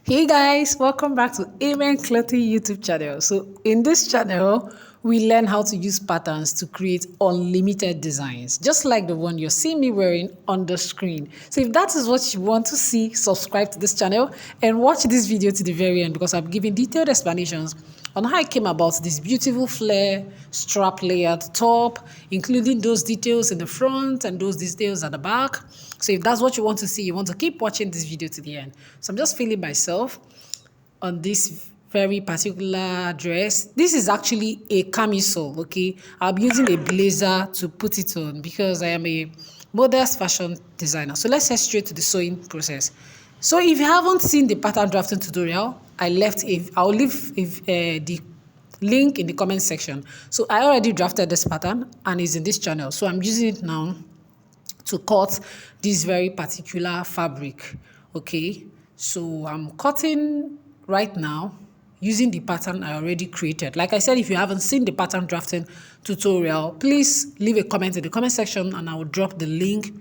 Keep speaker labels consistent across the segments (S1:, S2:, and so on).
S1: Hey guys, welcome back to Amen Clothing YouTube channel. So in this channel, we learn how to use patterns to create unlimited designs, just like the one you're seeing me wearing on the screen. So if that is what you want to see, subscribe to this channel and watch this video to the very end because I'm giving detailed explanations on how I came about this beautiful flare strap layered top, including those details in the front and those details at the back. So if that's what you want to see, you want to keep watching this video to the end. So I'm just feeling myself on this very particular dress. This is actually a camisole, okay? I'll be using a blazer to put it on because I am a modest fashion designer. So let's head straight to the sewing process. So if you haven't seen the pattern drafting tutorial, I'll leave the link in the comment section. So I already drafted this pattern and it's in this channel. So I'm using it now to cut this very particular fabric. Okay, so I'm cutting right now using the pattern I already created. Like I said, if you haven't seen the pattern drafting tutorial, please leave a comment in the comment section and I will drop the link,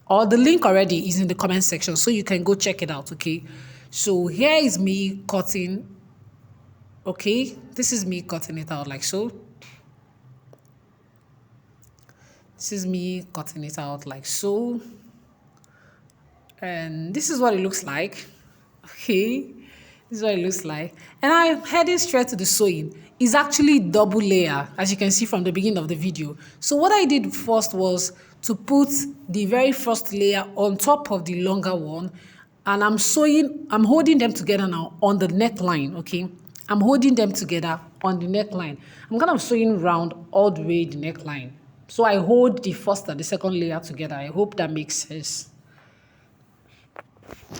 S1: or the link already is in the comment section so you can go check it out. Okay, so here is me cutting. Okay, this is me cutting it out like so. This is me cutting it out like so. And this is what it looks like. Okay, this is what it looks like. And I'm heading straight to the sewing. It's actually double layer, as you can see from the beginning of the video. So what I did first was to put the very first layer on top of the longer one, and I'm holding them together now on the neckline. Okay, I'm holding them together on the neckline. I'm kind of sewing round all the way the neckline. So I hold the first and the second layer together. I hope that makes sense.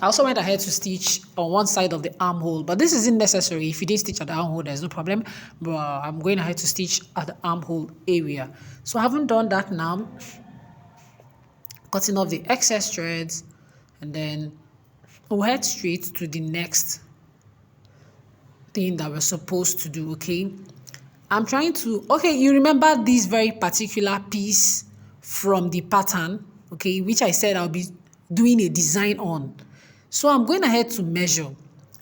S1: I also went ahead to stitch on one side of the armhole, but this isn't necessary. If you didn't stitch at the armhole, there's no problem. But I'm going ahead to stitch at the armhole area. So I haven't done that now. Cutting off the excess threads, and then we'll head straight to the next thing that we're supposed to do. Okay, I'm trying to, okay, you remember this very particular piece from the pattern, okay, which I said I'll be doing a design on. So I'm going ahead to measure.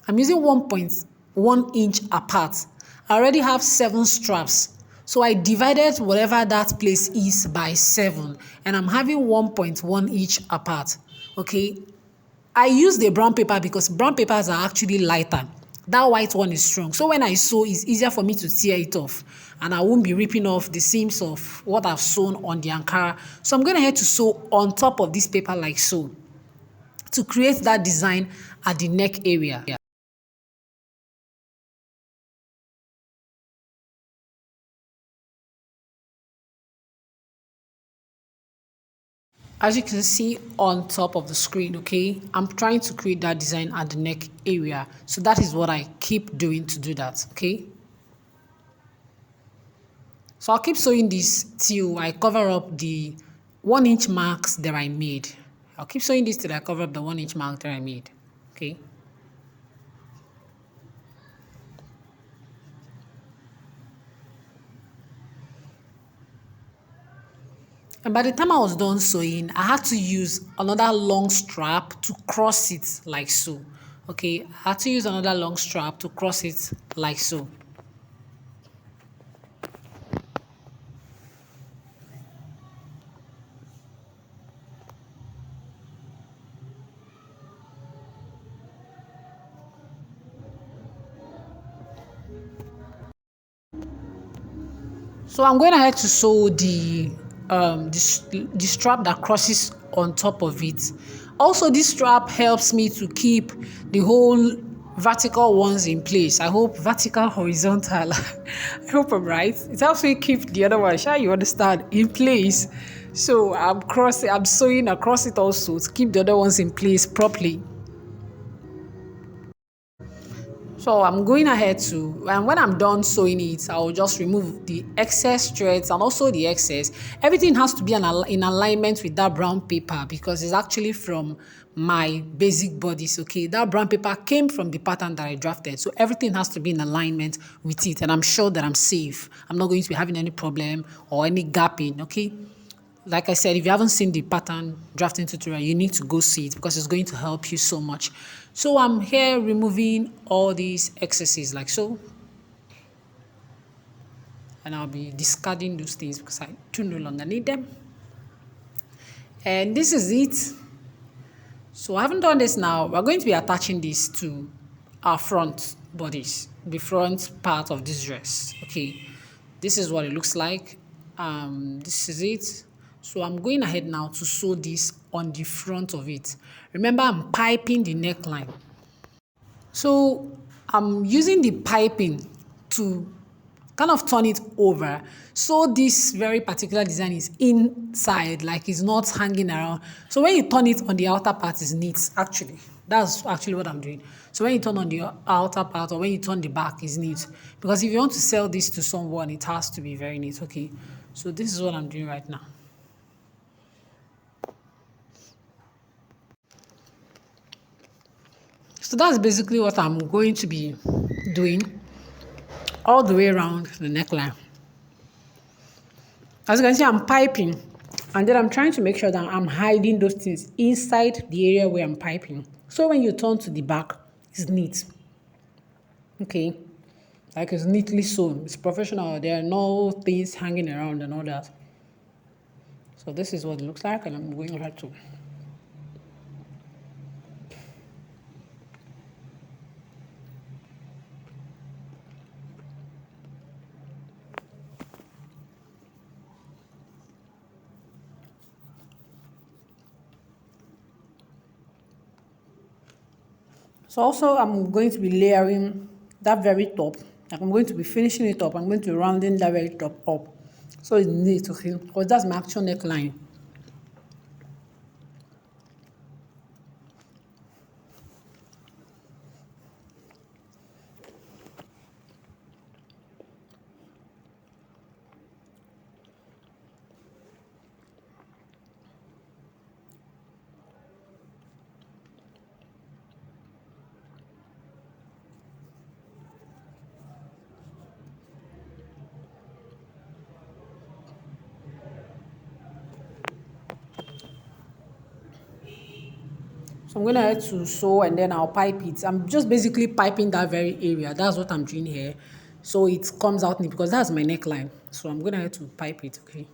S1: I'm using 1.1 inch apart. I already have 7 straps. So I divided whatever that place is by 7, and I'm having 1.1 inch apart. Okay, I use the brown paper because brown papers are actually lighter. That white one is strong. So when I sew, it's easier for me to tear it off. And I won't be ripping off the seams of what I've sewn on the Ankara. So I'm going ahead to sew on top of this paper like so, to create that design at the neck area. As you can see on top of the screen, okay, I'm trying to create that design at the neck area. So that is what I keep doing to do that, okay? So I'll keep sewing this till I cover up the 1 inch marks that I made. I'll keep sewing this till I cover up the 1 inch mark that I made, okay? And by the time I was done sewing, I had to use another long strap to cross it like so. Okay, I had to use another long strap to cross it like so. So I'm going ahead to sew the strap that crosses on top of it. Also, this strap helps me to keep the whole vertical ones in place. I hope vertical, horizontal. I hope I'm right. It helps me keep the other one, sure you understand, in place. So I'm sewing across it also to keep the other ones in place properly. So I'm going ahead to, and when I'm done sewing it, I'll just remove the excess threads and also the excess. Everything has to be in alignment with that brown paper because it's actually from my basic bodice, okay? That brown paper came from the pattern that I drafted. So everything has to be in alignment with it, and I'm sure that I'm safe. I'm not going to be having any problem or any gapping, okay? Like I said, if you haven't seen the pattern drafting tutorial, you need to go see it because it's going to help you so much. So I'm here removing all these excesses like so, and I'll be discarding those things because I do no longer need them. And this is it. So I haven't done this now. We're going to be attaching this to our front bodies, the front part of this dress. Okay, this is what it looks like. This is it. So I'm going ahead now to sew this on the front of it. Remember, I'm piping the neckline. So I'm using the piping to kind of turn it over so this very particular design is inside, like it's not hanging around. So when you turn it on the outer part, it's neat. Actually, that's actually what I'm doing. So when you turn on the outer part or when you turn the back, it's neat, because if you want to sell this to someone, it has to be very neat. Okay, so this is what I'm doing right now. So that's basically what I'm going to be doing all the way around the neckline. As you can see, I'm piping, and then I'm trying to make sure that I'm hiding those things inside the area where I'm piping. So when you turn to the back, it's neat. Okay, like it's neatly sewn. It's professional. There are no things hanging around and all that. So this is what it looks like, and I'm going ahead to. So also I'm going to be layering that very top. Like I'm going to be finishing it up. I'm going to be rounding that very top up. So it's neat, okay? Because that's my actual neckline. So I'm going to head to sew and then I'll pipe it. I'm just basically piping that very area. That's what I'm doing here. So it comes out neat because that's my neckline. So I'm going to head to pipe it, okay?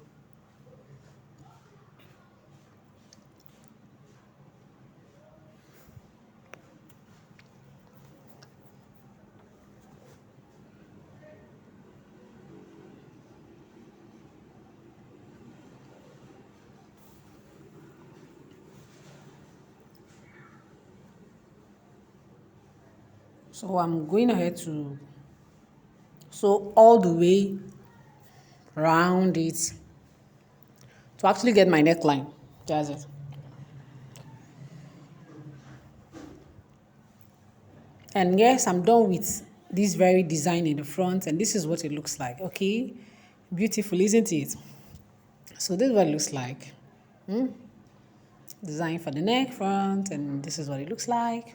S1: So I'm going ahead to sew all the way around it to actually get my neckline. That's it. And yes, I'm done with this very design in the front, and this is what it looks like. Okay, beautiful, isn't it? So this is what it looks like. Design for the neck, front, and this is what it looks like.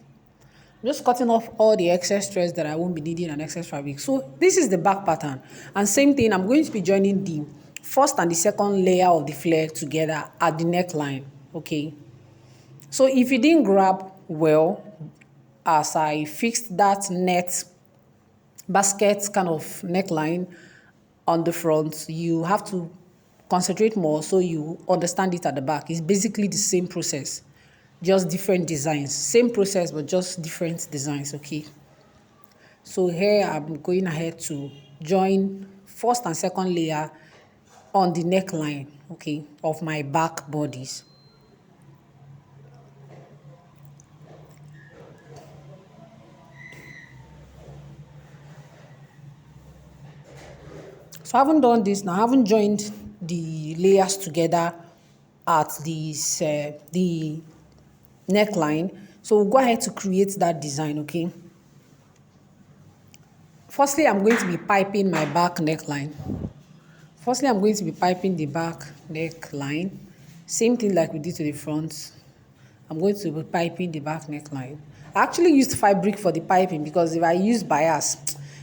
S1: I'm just cutting off all the excess threads that I won't be needing and excess fabric. So this is the back pattern, and same thing, I'm going to be joining the first and the second layer of the flare together at the neckline. Okay, so if you didn't grab well as I fixed that net basket kind of neckline on the front, you have to concentrate more so you understand it at the back. It's basically the same process, just different designs. Same process, but just different designs, okay? So here I'm going ahead to join first and second layer on the neckline, okay, of my back bodies. So I haven't done this now. I haven't joined the layers together at the neckline. So we'll go ahead to create that design, okay? Firstly, I'm going to be piping my back neckline. Firstly, I'm going to be piping the back neckline. Same thing like we did to the front. I'm going to be piping the back neckline. I actually used fabric for the piping because if I use bias,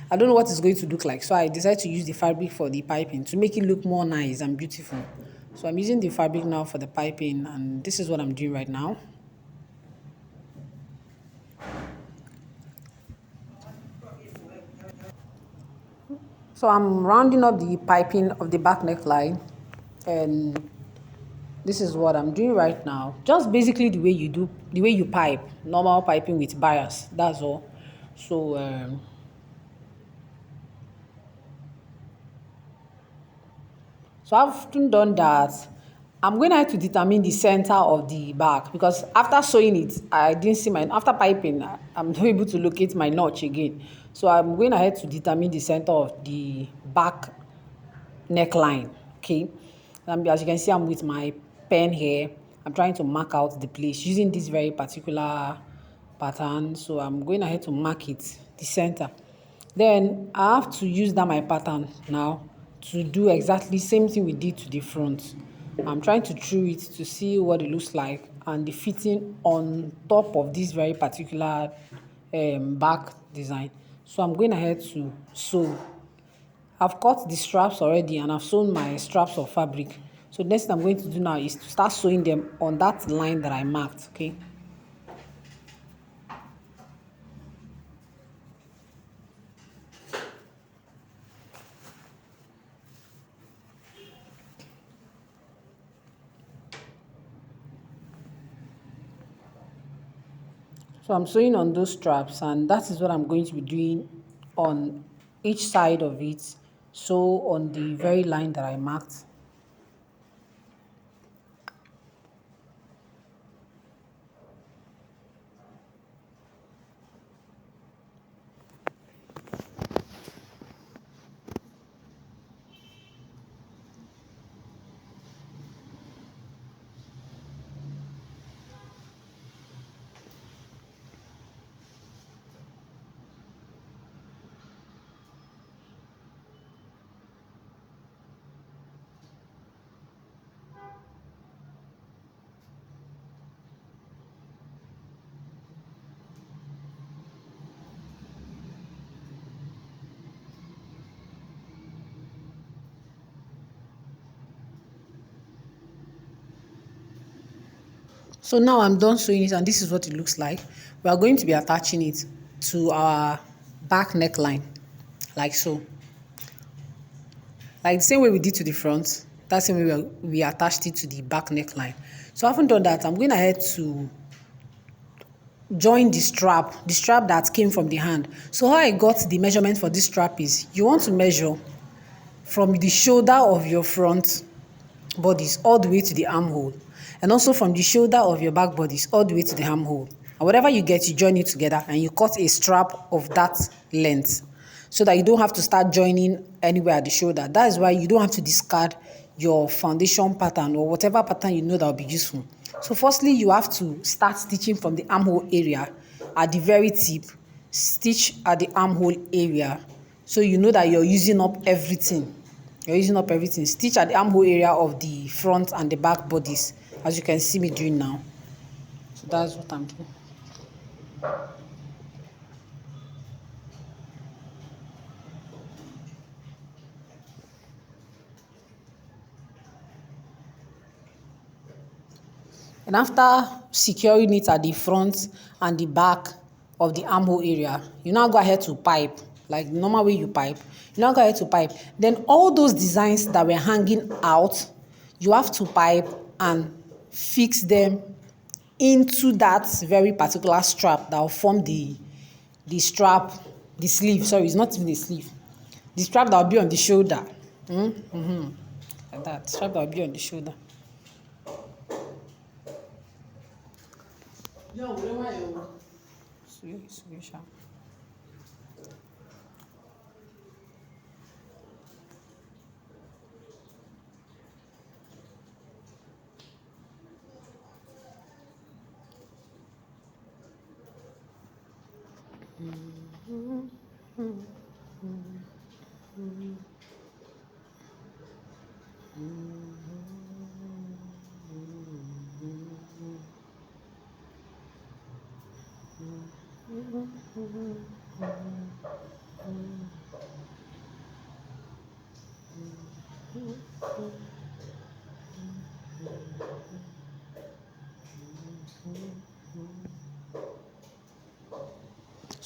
S1: I don't know what it's going to look like. So I decided to use the fabric for the piping to make it look more nice and beautiful. So I'm using the fabric now for the piping, and this is what I'm doing right now. So I'm rounding up the piping of the back neckline, and this is what I'm doing right now. Just basically the way you pipe, normal piping with bias, that's all. So so after done that, I'm going to have to determine the center of the back, because after sewing it, I didn't see my, after piping, I'm not able to locate my notch again. So I'm going ahead to determine the center of the back neckline. Okay. As you can see, I'm with my pen here. I'm trying to mark out the place using this very particular pattern. So I'm going ahead to mark it, the center. Then I have to use that my pattern now to do exactly same thing we did to the front. I'm trying to drew it to see what it looks like and the fitting on top of this very particular back design. So I'm going ahead to sew. I've cut the straps already and I've sewn my straps of fabric. So next thing I'm going to do now is to start sewing them on that line that I marked, okay? So I'm sewing on those straps, and that is what I'm going to be doing on each side of it. So on the very line that I marked. So now I'm done sewing it, and this is what it looks like. We are going to be attaching it to our back neckline, like so. Like the same way we did to the front, that same way we attached it to the back neckline. So having done that, I'm going ahead to join the strap that came from the hand. So how I got the measurement for this strap is, you want to measure from the shoulder of your front bodies all the way to the armhole, and also from the shoulder of your back bodies all the way to the armhole. And whatever you get, you join it together and you cut a strap of that length, so that you don't have to start joining anywhere at the shoulder. That is why you don't have to discard your foundation pattern or whatever pattern you know that will be useful. So firstly, you have to start stitching from the armhole area at the very tip. Stitch at the armhole area, so you know that you're using up everything. Stitch at the armhole area of the front and the back bodies, as you can see me doing now. So that's what I'm doing. And after securing it at the front and the back of the armhole area, you now go ahead to pipe, like the normal way you pipe. You now go ahead to pipe. Then all those designs that were hanging out, you have to pipe and fix them into that very particular strap that will form the strap, the sleeve. Sorry, it's not even the sleeve. The strap that will be on the shoulder. Like that. Strap that will be on the shoulder. Sweet, sweet, sharp.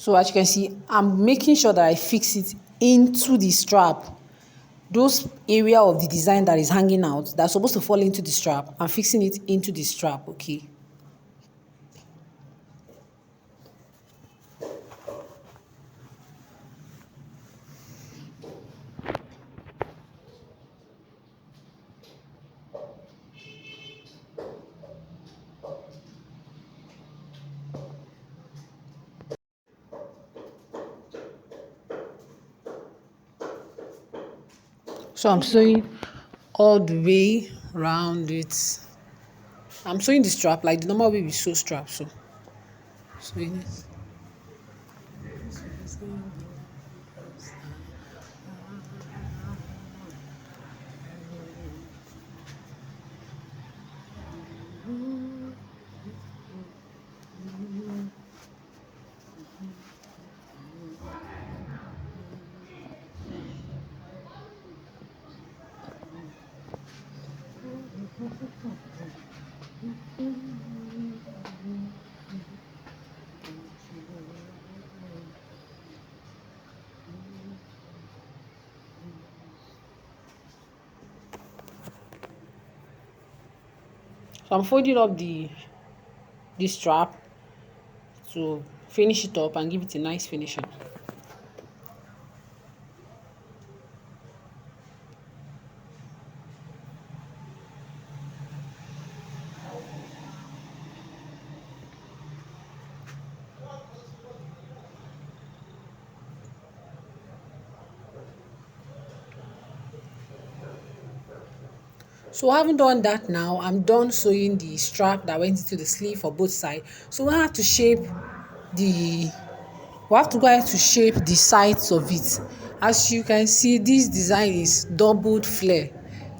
S1: So as you can see, I'm making sure that I fix it into the strap. Those area of the design that is hanging out, that's supposed to fall into the strap, I'm fixing it into the strap, okay? So I'm sewing all the way around it. I'm sewing the strap like the normal way we sew strap. So sewing it. So I'm folding up the strap to finish it up and give it a nice finishing. So having done that now, I'm done sewing the strap that went into the sleeve for both sides. So we have to shape the we have to go ahead to shape the sides of it. As you can see, this design is doubled flare.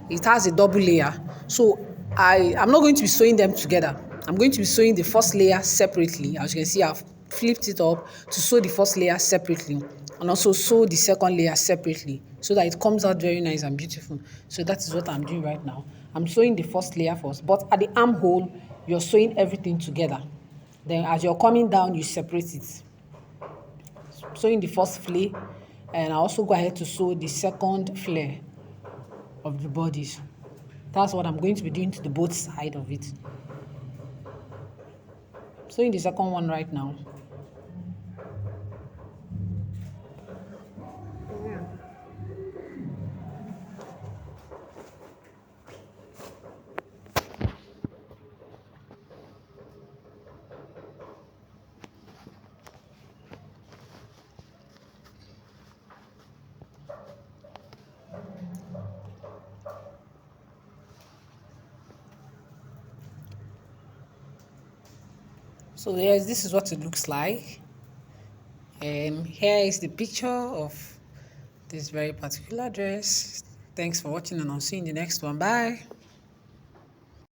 S1: It has a double layer. So I'm not going to be sewing them together. I'm going to be sewing the first layer separately. As you can see, I've flipped it up to sew the first layer separately and also sew the second layer separately so that it comes out very nice and beautiful. So that is what I'm doing right now. I'm sewing the first layer first, but at the armhole, you're sewing everything together. Then as you're coming down, you separate it. Sewing the first flare, and I also go ahead to sew the second flare of the bodies. That's what I'm going to be doing to the both side of it. Sewing the second one right now. So yes, this is what it looks like. And here is the picture of this very particular dress. Thanks for watching, and I'll see you in the next one. Bye.